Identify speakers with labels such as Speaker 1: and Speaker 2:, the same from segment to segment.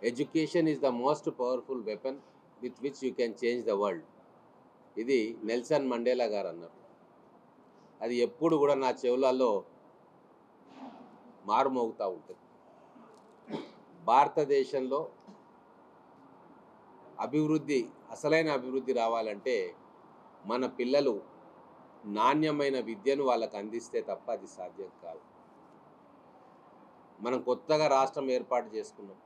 Speaker 1: Education is the most powerful weapon with which you can change the world. ఇది Nelson Mandela గారు అన్నారు. అది ఎప్పుడు కూడా నా చెవులలో మారుమోగుతూ ఉంటుంది. భారతదేశంలో అభివృద్ధి, అసలైన అభివృద్ధి రావాలంటే మన పిల్లలు నాణ్యమైన విద్యను వాళ్ళకు అందిస్తే తప్ప అది సాధ్యం కాదు. మనం కొత్తగా రాష్ట్రం ఏర్పాటు చేసుకున్నాం.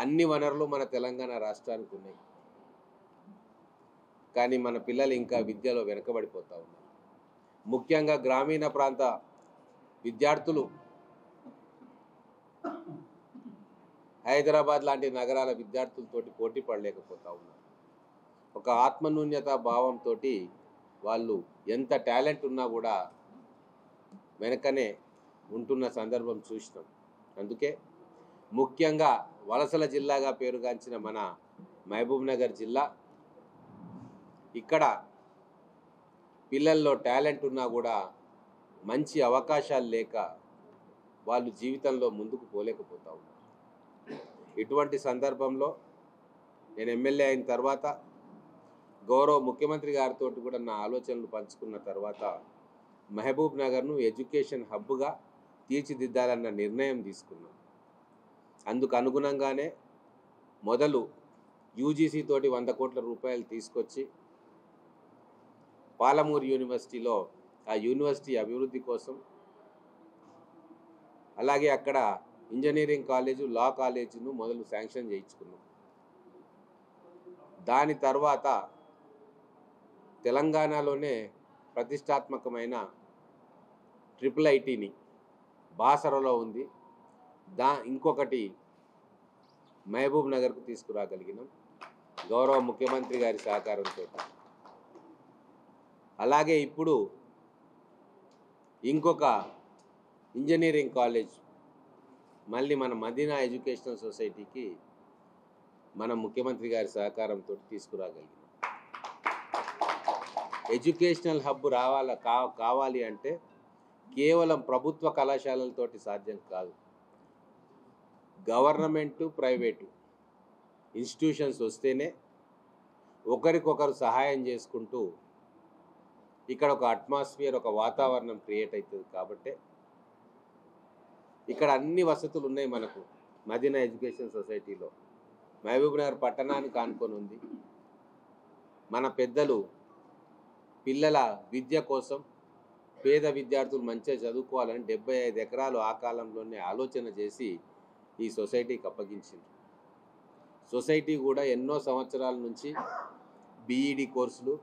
Speaker 1: అన్ని వనరులు మన తెలంగాణ రాష్ట్రానికి ఉన్నాయి. కానీ మన పిల్లలు ఇంకా విద్యలో వెనకబడిపోతూ ఉన్నారు. ముఖ్యంగా గ్రామీణ ప్రాంత విద్యార్థులు హైదరాబాద్ లాంటి నగరాల విద్యార్థులతోటి పోటీ పడలేకపోతూ ఉన్నారు. ఒక ఆత్మన్యూన్యత భావంతో వాళ్ళు ఎంత టాలెంట్ ఉన్నా కూడా వెనకనే ఉంటున్న సందర్భం చూసినాం. అందుకే ముఖ్యంగా వలసల జిల్లాగా పేరుగాంచిన మన మహబూబ్నగర్ జిల్లా, ఇక్కడ పిల్లల్లో టాలెంట్ ఉన్నా కూడా మంచి అవకాశాలు లేక వాళ్ళు జీవితంలో ముందుకు పోలేకపోతూ ఉన్నారు. ఇటువంటి సందర్భంలో నేను ఎమ్మెల్యే అయిన తర్వాత గౌరవ ముఖ్యమంత్రి గారితో కూడా నా ఆలోచనలు పంచుకున్న తర్వాత మహబూబ్ నగర్ను ఎడ్యుకేషన్ హబ్గా తీర్చిదిద్దాలన్న నిర్ణయం తీసుకున్నాం. అందుకు అనుగుణంగానే మొదలు యూజీసీ తోటి 100 కోట్ల రూపాయలు తీసుకొచ్చి పాలమూరు యూనివర్సిటీలో ఆ యూనివర్సిటీ అభివృద్ధి కోసం, అలాగే అక్కడ ఇంజనీరింగ్ కాలేజు, లా కాలేజీను మొదలు శాంక్షన్ చేయించుకున్నాం. దాని తర్వాత తెలంగాణలోనే ప్రతిష్టాత్మకమైన IIITని బాసరలో ఉంది, ఇంకొకటి మహబూబ్ నగర్కు తీసుకురాగలిగినాం గౌరవ ముఖ్యమంత్రి గారి సహకారంతో. అలాగే ఇప్పుడు ఇంకొక ఇంజనీరింగ్ కాలేజ్ మళ్ళీ మన మదీనా ఎడ్యుకేషనల్ సొసైటీకి మన ముఖ్యమంత్రి గారి సహకారంతో తీసుకురాగలిగినాం. ఎడ్యుకేషనల్ హబ్ కావాలి అంటే కేవలం ప్రభుత్వ కళాశాలలతోటి సాధ్యం కాదు. గవర్నమెంటు, ప్రైవేటు ఇన్స్టిట్యూషన్స్ వస్తేనే ఒకరికొకరు సహాయం చేసుకుంటూ ఇక్కడ ఒక అట్మాస్ఫియర్, ఒక వాతావరణం క్రియేట్ అవుతుంది. కాబట్టి ఇక్కడ అన్ని వసతులు ఉన్నాయి మనకు మదీనా ఎడ్యుకేషన్ సొసైటీలో. మహబూబ్నగర్ పట్టణానికి ఆనుకొని ఉంది. మన పెద్దలు పిల్లల విద్య కోసం, పేద విద్యార్థులు మంచిగా చదువుకోవాలని 75 ఎకరాలు ఆ కాలంలోనే ఆలోచన చేసి ఈ సొసైటీకి అప్పగించింది. సొసైటీ కూడా ఎన్నో సంవత్సరాల నుంచి బీఈడి కోర్సులు,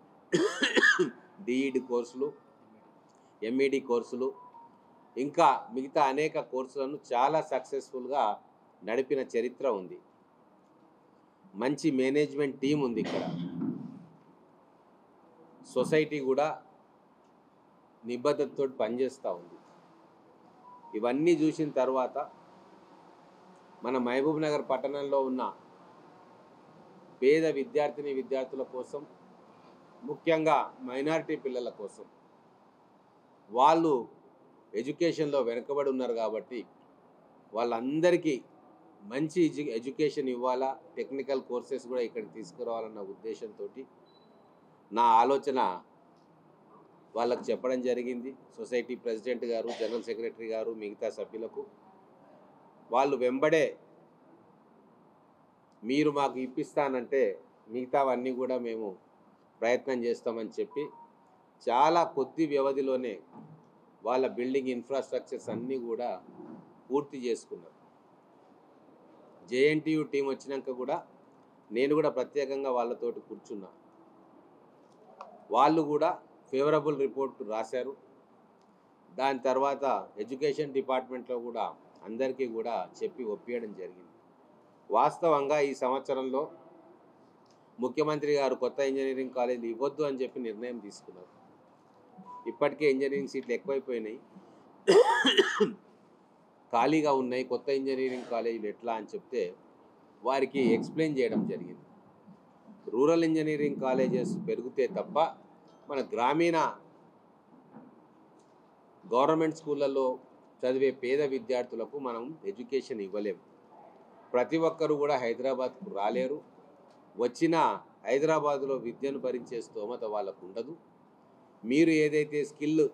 Speaker 1: డిఈడి కోర్సులు, ఎంఈడి కోర్సులు, ఇంకా మిగతా అనేక కోర్సులను చాలా సక్సెస్ఫుల్గా నడిపిన చరిత్ర ఉంది. మంచి మేనేజ్మెంట్ టీం ఉంది ఇక్కడ. సొసైటీ కూడా నిబద్ధతతో పనిచేస్తూ ఉంది. ఇవన్నీ చూసిన తర్వాత మన మహబూబ్ నగర్ పట్టణంలో ఉన్న పేద విద్యార్థుల కోసం, ముఖ్యంగా మైనారిటీ పిల్లల కోసం, వాళ్ళు ఎడ్యుకేషన్లో వెనుకబడి ఉన్నారు కాబట్టి వాళ్ళందరికీ మంచి ఎడ్యుకేషన్ ఇవ్వాలా, టెక్నికల్ కోర్సెస్ కూడా ఇక్కడికి తీసుకురావాలన్న ఉద్దేశంతో నా ఆలోచన వాళ్ళకు చెప్పడం జరిగింది. సొసైటీ ప్రెసిడెంట్ గారు, జనరల్ సెక్రటరీ గారు, మిగతా సభ్యులకు వాళ్ళు వెంబడే మీరు మాకు ఇప్పిస్తానంటే మిగతావన్నీ కూడా మేము ప్రయత్నం చేస్తామని చెప్పి చాలా కొద్ది వ్యవధిలోనే వాళ్ళ బిల్డింగ్ ఇన్ఫ్రాస్ట్రక్చర్స్ అన్నీ కూడా పూర్తి చేసుకున్నారు. జేఎన్టీయూ టీం వచ్చినాక కూడా నేను కూడా ప్రత్యేకంగా వాళ్ళతోటి కూర్చున్నా. వాళ్ళు కూడా ఫేవరబుల్ రిపోర్ట్ రాశారు. దాని తర్వాత ఎడ్యుకేషన్ డిపార్ట్మెంట్లో కూడా అందరికీ కూడా చెప్పి ఒప్పించడం జరిగింది. వాస్తవంగా ఈ సంవత్సరంలో ముఖ్యమంత్రి గారు కొత్త ఇంజనీరింగ్ కాలేజీలు ఇవ్వద్దు అని చెప్పి నిర్ణయం తీసుకున్నారు. ఇప్పటికే ఇంజనీరింగ్ సీట్లు ఎక్కువైపోయినాయి, ఖాళీగా ఉన్నాయి, కొత్త ఇంజనీరింగ్ కాలేజీలు ఎట్లా అని చెప్తే వారికి ఎక్స్ప్లెయిన్ చేయడం జరిగింది. రూరల్ ఇంజనీరింగ్ కాలేజెస్ పెరిగితే తప్ప మన గ్రామీణ గవర్నమెంట్ స్కూళ్ళల్లో చదివే పేద విద్యార్థులకు మనం ఎడ్యుకేషన్ ఇవ్వలేము. ప్రతి ఒక్కరు కూడా హైదరాబాద్కు రాలేరు. వచ్చిన హైదరాబాదులో విద్యను భరించే స్తోమత వాళ్ళకు ఉండదు. మీరు ఏదైతే స్కిల్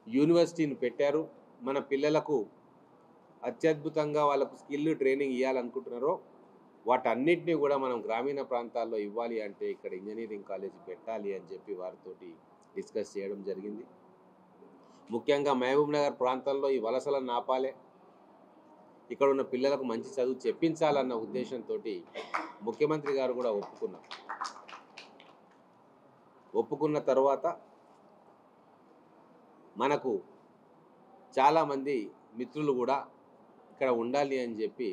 Speaker 1: యూనివర్సిటీని పెట్టారో, మన పిల్లలకు అత్యద్భుతంగా వాళ్ళకు స్కిల్ ట్రైనింగ్ ఇవ్వాలనుకుంటున్నారో వాటన్నిటిని కూడా మనం గ్రామీణ ప్రాంతాల్లో ఇవ్వాలి అంటే ఇక్కడ ఇంజనీరింగ్ కాలేజీ పెట్టాలి అని చెప్పి వారితోటి డిస్కస్ చేయడం జరిగింది. ముఖ్యంగా మహబూబ్ నగర్ ప్రాంతంలో ఈ వలసలను ఆపాలి, ఇక్కడ ఉన్న పిల్లలకు మంచి చదువు చెప్పించాలన్న ఉద్దేశంతో ముఖ్యమంత్రి గారు కూడా ఒప్పుకున్న తర్వాత మనకు చాలామంది మిత్రులు కూడా ఇక్కడ ఉండాలి అని చెప్పి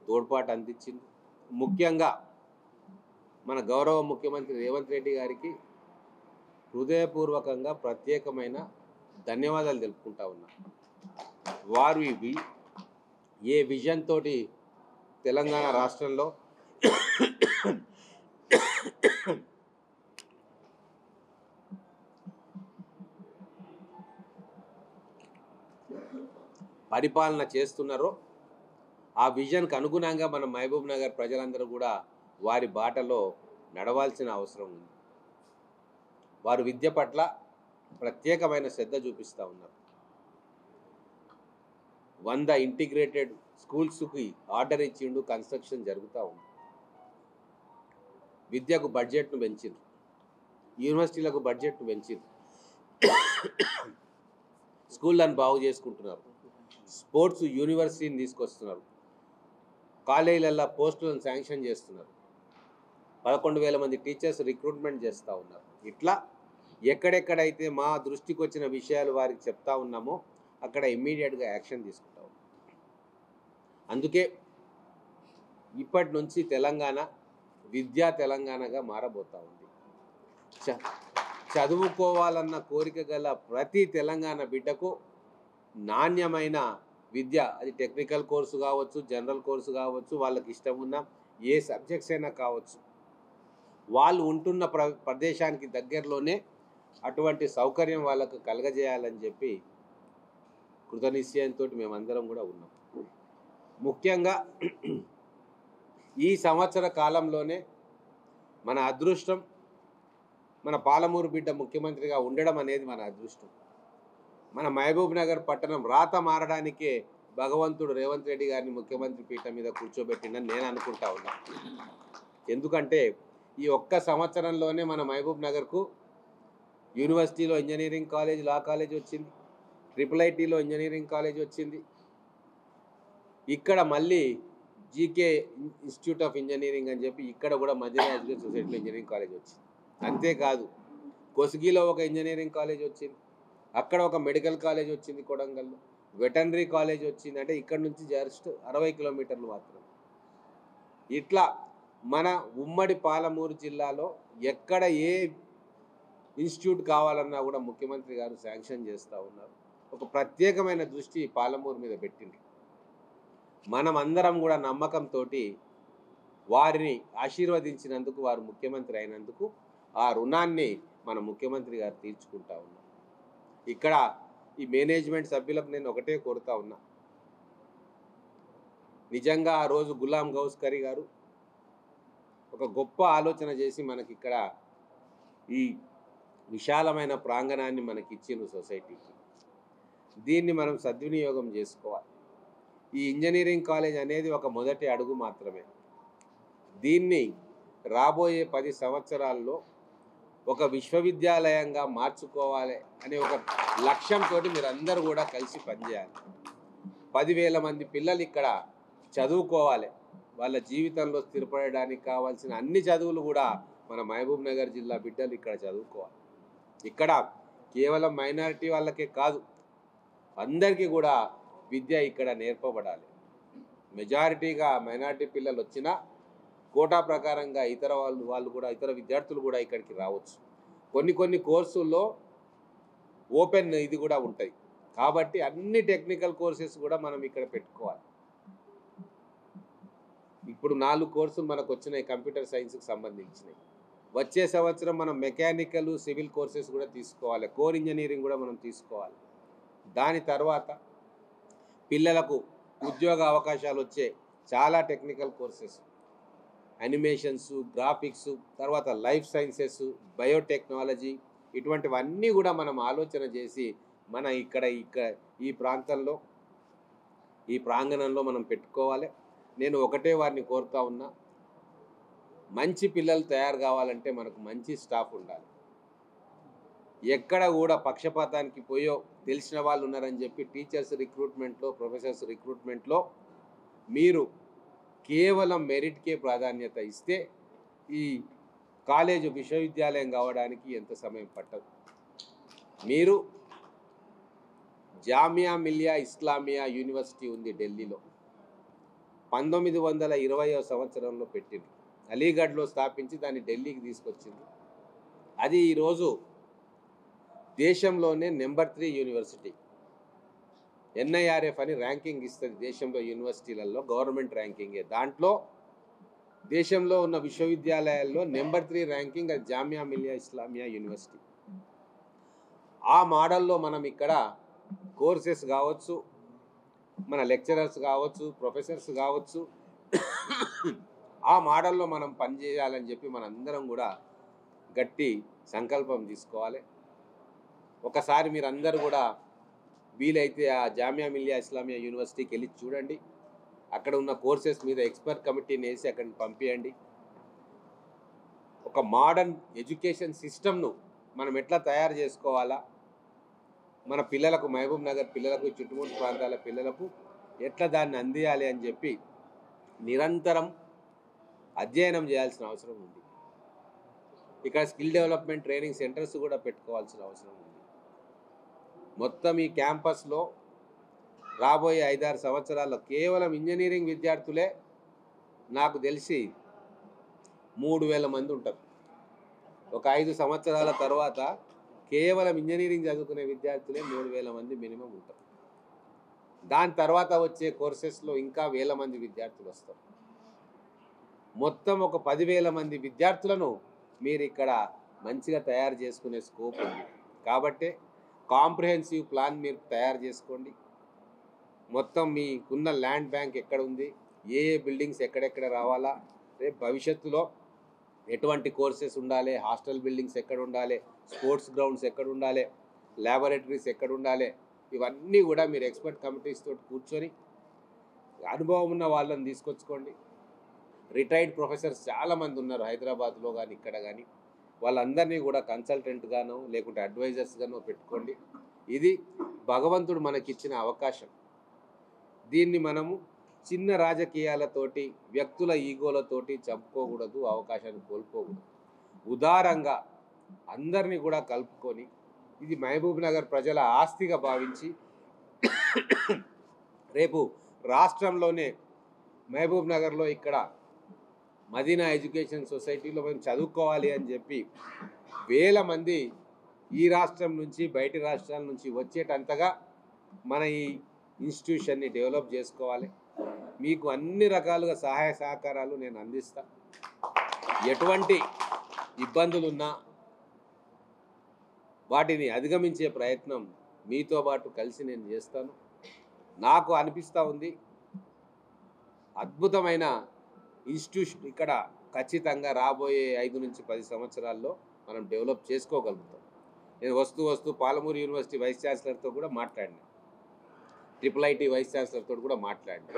Speaker 1: తోడ్పాటు అందించింది. ముఖ్యంగా మన గౌరవ ముఖ్యమంత్రి రేవంత్ రెడ్డి గారికి హృదయపూర్వకంగా ప్రత్యేకమైన ధన్యవాదాలు తెలుపుకుంటా ఉన్నా. వారు ఏ విజన్ తోటి తెలంగాణ రాష్ట్రంలో పరిపాలన చేస్తున్నారో ఆ విజన్కు అనుగుణంగా మన మహబూబ్ నగర్ ప్రజలందరూ కూడా వారి బాటలో నడవాల్సిన అవసరం ఉంది. వారు విద్య పట్ల ప్రత్యేకమైన శ్రద్ధ చూపిస్తూ ఉన్నారు. 100 ఇంటిగ్రేటెడ్ స్కూల్స్కి ఆర్డర్ ఇచ్చిండు, కన్స్ట్రక్షన్ జరుగుతూ ఉంది. విద్యకు బడ్జెట్ను పెంచింది, యూనివర్సిటీలకు బడ్జెట్ను పెంచింది, స్కూళ్ళను బాగు చేసుకుంటున్నారు, స్పోర్ట్స్ యూనివర్సిటీని తీసుకొస్తున్నారు, కాలేజీలలో పోస్టులను శాంక్షన్ చేస్తున్నారు, 11,000 మంది టీచర్స్ రిక్రూట్మెంట్ చేస్తూ ఉన్నారు. ఇట్లా ఎక్కడెక్కడైతే మా దృష్టికి వచ్చిన విషయాలు వారికి చెప్తా ఉన్నామో అక్కడ ఇమ్మీడియట్గా యాక్షన్ తీసుకుంటాం. అందుకే ఇప్పటి నుంచి తెలంగాణ విద్యా తెలంగాణగా మారబోతూ ఉంది. చదువుకోవాలన్న కోరిక గల ప్రతి తెలంగాణ బిడ్డకు నాణ్యమైన విద్య, అది టెక్నికల్ కోర్సు కావచ్చు, జనరల్ కోర్సు కావచ్చు, వాళ్ళకి ఇష్టం ఉన్న ఏ సబ్జెక్ట్స్ అయినా కావచ్చు, వాళ్ళు ఉంటున్న ప్రదేశానికి దగ్గరలోనే అటువంటి సౌకర్యం వాళ్ళకు కలగజేయాలని చెప్పి కృతనిశ్చయంతో మేమందరం కూడా ఉన్నాం. ముఖ్యంగా ఈ సంవత్సర కాలంలోనే మన అదృష్టం మన పాలమూరు బిడ్డ ముఖ్యమంత్రిగా ఉండడం అనేది మన అదృష్టం. మన మహబూబ్ నగర్ పట్టణం రాత మారడానికే భగవంతుడు రేవంత్ రెడ్డి గారిని ముఖ్యమంత్రి పీఠం మీద కూర్చోబెట్టిందని నేను అనుకుంటా ఉన్నా. ఎందుకంటే ఈ ఒక్క సంవత్సరంలోనే మన మహబూబ్ నగర్కు యూనివర్సిటీలో ఇంజనీరింగ్ కాలేజ్, లా కాలేజ్ వచ్చింది, IIITలో ఇంజనీరింగ్ కాలేజ్ వచ్చింది, ఇక్కడ మళ్ళీ జీకే ఇన్స్టిట్యూట్ ఆఫ్ ఇంజనీరింగ్ అని చెప్పి ఇక్కడ కూడా మదీనా ఎడ్యుకేషన్ సొసైటీలో ఇంజనీరింగ్ కాలేజ్ వచ్చింది. అంతేకాదు కొస్గిలో ఒక ఇంజనీరింగ్ కాలేజ్ వచ్చింది, అక్కడ ఒక మెడికల్ కాలేజ్ వచ్చింది, కొడంగల్లో వెటర్నరీ కాలేజ్ వచ్చింది. అంటే ఇక్కడ నుంచి జస్ట్ 60 కిలోమీటర్లు మాత్రం. ఇట్లా మన ఉమ్మడి పాలమూరు జిల్లాలో ఎక్కడ ఏ ఇన్స్టిట్యూట్ కావాలన్నా కూడా ముఖ్యమంత్రి గారు శాంక్షన్ చేస్తూ ఉన్నారు. ఒక ప్రత్యేకమైన దృష్టి పాలమూరు మీద పెట్టిండ్రు. మనం అందరం కూడా నమ్మకంతో వారిని ఆశీర్వదించినందుకు, వారు ముఖ్యమంత్రి అయినందుకు ఆ రుణాన్ని మన ముఖ్యమంత్రి గారు తీర్చుకుంటా ఉన్నారు. ఇక్కడ ఈ మేనేజ్మెంట్ సభ్యులకు నేను ఒకటే కోరుతా ఉన్నా, నిజంగా ఆ రోజు గులాం గౌస్కరీ గారు ఒక గొప్ప ఆలోచన చేసి మనకి ఇక్కడ ఈ విశాలమైన ప్రాంగణాన్ని మనకి ఇచ్చిండ్రు సొసైటీకి. దీన్ని మనం సద్వినియోగం చేసుకోవాలి. ఈ ఇంజనీరింగ్ కాలేజ్ అనేది ఒక మొదటి అడుగు మాత్రమే. దీన్ని రాబోయే 10 సంవత్సరాల్లో ఒక విశ్వవిద్యాలయంగా మార్చుకోవాలి అనే ఒక లక్ష్యంతో మీరందరూ కూడా కలిసి పనిచేయాలి. 10,000 మంది పిల్లలు ఇక్కడ చదువుకోవాలి. వాళ్ళ జీవితంలో స్థిరపడడానికి కావాల్సిన అన్ని చదువులు కూడా మన మహబూబ్ నగర్ జిల్లా బిడ్డలు ఇక్కడ చదువుకోవాలి. ఇక్కడ కేవలం మైనారిటీ వాళ్ళకే కాదు, అందరికీ కూడా విద్య ఇక్కడ నేర్పబడాలి. మెజారిటీగా మైనారిటీ పిల్లలు వచ్చినా కోటా ప్రకారంగా ఇతర వాళ్ళు కూడా, ఇతర విద్యార్థులు కూడా ఇక్కడికి రావచ్చు. కొన్ని కోర్సుల్లో ఓపెన్ ఇది కూడా ఉంటాయి. కాబట్టి అన్ని టెక్నికల్ కోర్సెస్ కూడా మనం ఇక్కడ పెట్టుకోవాలి. ఇప్పుడు 4 కోర్సులు మనకు వచ్చినాయి కంప్యూటర్ సైన్స్కి సంబంధించినవి. వచ్చే సంవత్సరం మనం మెకానికల్, సివిల్ కోర్సెస్ కూడా తీసుకోవాలి, కోర్ ఇంజనీరింగ్ కూడా మనం తీసుకోవాలి. దాని తర్వాత పిల్లలకు ఉద్యోగ అవకాశాలు వచ్చే చాలా టెక్నికల్ కోర్సెస్, యానిమేషన్స్, గ్రాఫిక్స్, తర్వాత లైఫ్ సైన్సెస్, బయోటెక్నాలజీ, ఇటువంటివన్నీ కూడా మనం ఆలోచన చేసి మన ఇక్కడ ఈ ప్రాంతంలో, ఈ ప్రాంగణంలో మనం పెట్టుకోవాలి. నేను ఒకటే వారిని కోరుతా ఉన్నా, మంచి పిల్లలు తయారు కావాలంటే మనకు మంచి స్టాఫ్ ఉండాలి. ఎక్కడ కూడా పక్షపాతానికి పోయో తెలిసిన వాళ్ళు ఉన్నారని చెప్పి టీచర్స్ రిక్రూట్మెంట్లో, ప్రొఫెసర్స్ రిక్రూట్మెంట్లో మీరు కేవలం మెరిట్కే ప్రాధాన్యత ఇస్తే ఈ కాలేజు విశ్వవిద్యాలయం కావడానికి ఎంత సమయం పట్టదు. మీరు జామియా మిలియా ఇస్లామియా యూనివర్సిటీ ఉంది ఢిల్లీలో, 1920వ సంవత్సరంలో పెట్టింది. అలీగఢ్లో స్థాపించి దాన్ని ఢిల్లీకి తీసుకొచ్చింది. అది ఈరోజు దేశంలోనే నెంబర్ 3 యూనివర్సిటీ. NIRF అని ర్యాంకింగ్ ఇస్తుంది దేశంలో యూనివర్సిటీలలో, గవర్నమెంట్ ర్యాంకింగే. దాంట్లో దేశంలో ఉన్న విశ్వవిద్యాలయాల్లో నెంబర్ 3 ర్యాంకింగ్ అది జామియా మిలియా ఇస్లామియా యూనివర్సిటీ. ఆ మోడల్లో మనం ఇక్కడ కోర్సెస్ కావచ్చు, మన లెక్చరర్స్ కావచ్చు, ప్రొఫెసర్స్ కావచ్చు, ఆ మోడల్లో మనం పనిచేయాలని చెప్పి మనందరం కూడా గట్టి సంకల్పం తీసుకోవాలి. ఒకసారి మీరందరూ కూడా వీలైతే ఆ జామియా మిలియా ఇస్లామియా యూనివర్సిటీకి వెళ్ళి చూడండి. అక్కడ ఉన్న కోర్సెస్ మీద ఎక్స్పర్ట్ కమిటీని వేసి అక్కడికి పంపించండి. ఒక మోడర్న్ ఎడ్యుకేషన్ సిస్టమ్ను మనం ఎట్లా తయారు చేసుకోవాలా, మన పిల్లలకు, మహబూబ్ నగర్ పిల్లలకు, చుట్టుముట్టు ప్రాంతాల పిల్లలకు ఎట్లా దాన్ని అందియాలి అని చెప్పి నిరంతరం అధ్యయనం చేయాల్సిన అవసరం ఉంది. ఇక్కడ స్కిల్ డెవలప్మెంట్ ట్రైనింగ్ సెంటర్స్ కూడా పెట్టుకోవాల్సిన అవసరం ఉంది. మొత్తం ఈ క్యాంపస్లో రాబోయే 5-6 సంవత్సరాల్లో కేవలం ఇంజనీరింగ్ విద్యార్థులే నాకు తెలిసి 3000 మంది ఉంటారు. ఒక 5 సంవత్సరాల తర్వాత కేవలం ఇంజనీరింగ్ చదువుకునే విద్యార్థులే 3000 మంది మినిమం ఉంటారు. దాని తర్వాత వచ్చే కోర్సెస్లో ఇంకా 1000 మంది విద్యార్థులు వస్తారు. మొత్తం ఒక 10,000 మంది విద్యార్థులను మీరు ఇక్కడ మంచిగా తయారు చేసుకునే స్కోప్ ఉంది. కాబట్టి కాంప్రిహెన్సివ్ ప్లాన్ మీరు తయారు చేసుకోండి. మొత్తం మీకున్న ల్యాండ్ బ్యాంక్ ఎక్కడ ఉంది, ఏ బిల్డింగ్స్ ఎక్కడెక్కడ రావాలా, రేపు భవిష్యత్తులో ఎటువంటి కోర్సెస్ ఉండాలి, హాస్టల్ బిల్డింగ్స్ ఎక్కడ ఉండాలి, స్పోర్ట్స్ గ్రౌండ్స్ ఎక్కడ ఉండాలి, ల్యాబొరేటరీస్ ఎక్కడ ఉండాలి, ఇవన్నీ కూడా మీరు ఎక్స్పర్ట్ కమిటీస్ తోటి కూర్చొని అనుభవం ఉన్న వాళ్ళని తీసుకొచ్చుకోండి. రిటైర్డ్ ప్రొఫెసర్స్ చాలామంది ఉన్నారు హైదరాబాద్లో కానీ ఇక్కడ కానీ, వాళ్ళందరినీ కూడా కన్సల్టెంట్గానో లేకుంటే అడ్వైజర్స్గానో పెట్టుకోండి. ఇది భగవంతుడు మనకిచ్చిన అవకాశం. దీన్ని మనము చిన్న రాజకీయాలతోటి, వ్యక్తుల ఈగోలతోటి చంపుకోకూడదు, అవకాశాన్ని కోల్పోకూడదు. ఉదారంగా అందరినీ కూడా కలుపుకొని ఇది మహబూబ్ నగర్ ప్రజల ఆస్తిగా భావించి రేపు రాష్ట్రంలోనే మహబూబ్ నగర్లో ఇక్కడ మదీనా ఎడ్యుకేషన్ సొసైటీలో మేము చదువుకోవాలి అని చెప్పి 1000 మంది ఈ రాష్ట్రం నుంచి బయటి రాష్ట్రాల నుంచి వచ్చేటంతగా మన ఈ ఇన్స్టిట్యూషన్ని డెవలప్ చేసుకోవాలి. మీకు అన్ని రకాలుగా సహాయ సహకారాలు నేను అందిస్తా. ఎటువంటి ఇబ్బందులున్నా వాటిని అధిగమించే ప్రయత్నం మీతో పాటు కలిసి నేను చేస్తాను. నాకు అనిపిస్తూ ఉంది అద్భుతమైన ఇన్స్టిట్యూషన్ ఇక్కడ ఖచ్చితంగా రాబోయే 5 నుంచి 10 సంవత్సరాల్లో మనం డెవలప్ చేసుకోగలుగుతాం. నేను వస్తూ పాలమూరు యూనివర్సిటీ వైస్ ఛాన్సలర్తో కూడా మాట్లాడినా, IIIT వైస్ ఛాన్సలర్తో కూడా మాట్లాడినా.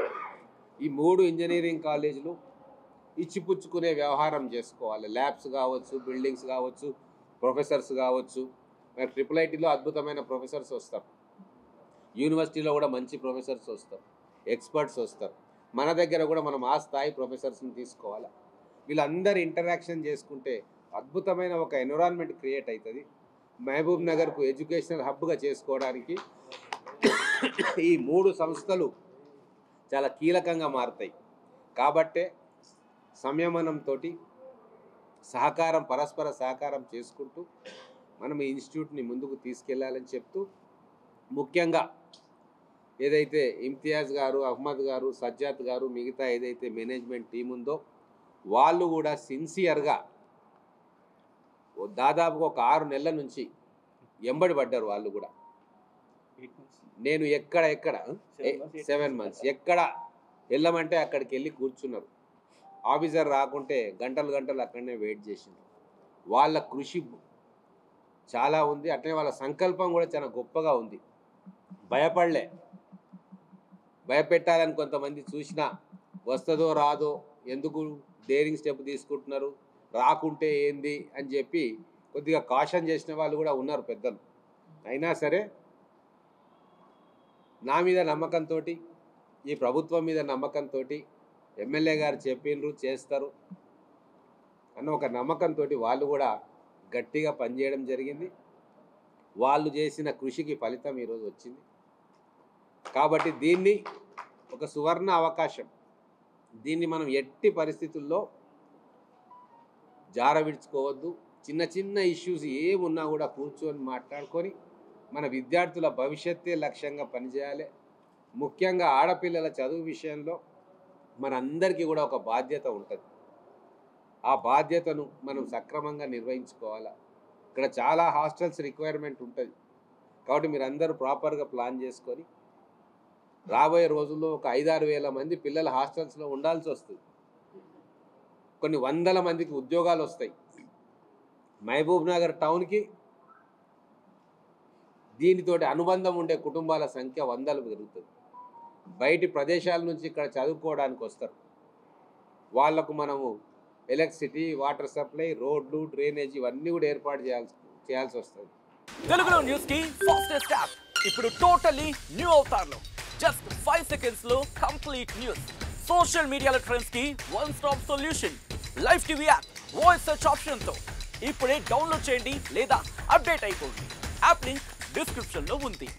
Speaker 1: ఈ 3 ఇంజనీరింగ్ కాలేజీలు ఇచ్చిపుచ్చుకునే వ్యవహారం చేసుకోవాలి. ల్యాబ్స్ కావచ్చు, బిల్డింగ్స్ కావచ్చు, ప్రొఫెసర్స్ కావచ్చు. మనకు IIITలో అద్భుతమైన ప్రొఫెసర్స్ వస్తారు, యూనివర్సిటీలో కూడా మంచి ప్రొఫెసర్స్ వస్తారు, ఎక్స్పర్ట్స్ వస్తారు. మన దగ్గర కూడా మనం ఆ స్థాయి ప్రొఫెసర్స్ని తీసుకోవాలి. వీళ్ళందరూ ఇంటరాక్షన్ చేసుకుంటే అద్భుతమైన ఒక ఎన్విరాన్మెంట్ క్రియేట్ అవుతుంది. మహబూబ్ నగర్కు ఎడ్యుకేషనల్ హబ్గా చేసుకోవడానికి ఈ 3 సంస్థలు చాలా కీలకంగా మారుతాయి. కాబట్టే సంయమనంతో సహకారం, పరస్పర సహకారం చేసుకుంటూ మనం ఈ ఇన్స్టిట్యూట్ని ముందుకు తీసుకెళ్లాలని చెప్తూ, ముఖ్యంగా ఏదైతే ఇమ్తియాజ్ గారు, అహ్మద్ గారు, సజ్జాద్ గారు, మిగతా ఏదైతే మేనేజ్మెంట్ టీం ఉందో వాళ్ళు కూడా సిన్సియర్గా దాదాపుగా ఒక 6 నెలల నుంచి ఎంబడి పడ్డారు. వాళ్ళు కూడా నేను ఎక్కడ 7 months ఎక్కడ వెళ్ళమంటే అక్కడికి వెళ్ళి కూర్చున్నారు. ఆఫీసర్ రాకుంటే గంటలు గంటలు అక్కడనే వెయిట్ చేసిండ్రు. వాళ్ళ కృషి చాలా ఉంది. అట్లనే వాళ్ళ సంకల్పం కూడా చాలా గొప్పగా ఉంది. భయపడలే. భయపెట్టాలని కొంతమంది చూసినా వస్తుందో రాదో, ఎందుకు డేరింగ్ స్టెప్ తీసుకుంటున్నారు, రాకుంటే ఏంది అని చెప్పి కొద్దిగా కాషన్ చేసిన వాళ్ళు కూడా ఉన్నారు పెద్దలు. అయినా సరే నా మీద నమ్మకంతో, ఈ ప్రభుత్వం మీద నమ్మకంతో, ఎమ్మెల్యే గారు చెప్పిండ్రు చేస్తారు అన్న ఒక నమ్మకంతో వాళ్ళు కూడా గట్టిగా పనిచేయడం జరిగింది. వాళ్ళు చేసిన కృషికి ఫలితం ఈరోజు వచ్చింది. కాబట్టి దీన్ని ఒక సువర్ణ అవకాశం, దీన్ని మనం ఎట్టి పరిస్థితుల్లో జారవిడ్చుకోవద్దు. చిన్న చిన్న ఇష్యూస్ ఏమున్నా కూడా కూర్చొని మాట్లాడుకొని మన విద్యార్థుల భవిష్యత్తే లక్ష్యంగా పనిచేయాలి. ముఖ్యంగా ఆడపిల్లల చదువు విషయంలో మనందరికీ కూడా ఒక బాధ్యత ఉంటుంది. ఆ బాధ్యతను మనం సక్రమంగా నిర్వహించుకోవాలా. ఇక్కడ చాలా హాస్టల్స్ రిక్వైర్మెంట్ ఉంటుంది. కాబట్టి మీరు అందరూ ప్రాపర్గా ప్లాన్ చేసుకొని రాబోయే రోజుల్లో ఒక 5-6 వేల మంది పిల్లలు హాస్టల్స్లో ఉండాల్సి వస్తుంది. కొన్ని వందల మందికి ఉద్యోగాలు వస్తాయి. మహబూబ్ నగర్ టౌన్కి దీనితోటి అనుబంధం ఉండే కుటుంబాల సంఖ్య వందలు పెరుగుతుంది. బయటి ప్రదేశాల నుంచి ఇక్కడ చదువుకోవడానికి వస్తారు. వాళ్లకు మనము ఎలక్ట్రిసిటీ, వాటర్ సప్లై, రోడ్లు, డ్రైనేజ్ ఇవన్నీ కూడా ఏర్పాటు చేయాల్సి వస్తుంది.
Speaker 2: తెలుగులో న్యూస్ కి ఫాస్టెస్ట్ యాప్ ఇప్పుడు టోటల్లీ న్యూ అవతార్లో జస్ట్ 5 seconds లో కంప్లీట్ న్యూస్. సోషల్ మీడియాలో ట్రెండ్స్ కి one stop solution. Live TV app voice search option తో ఇప్పుడే డౌన్లోడ్ చేయండి లేదా అప్డేట్ అయిపోండి. యాప్ లింక్ డిస్క్రిప్షన్ లో ఉంది.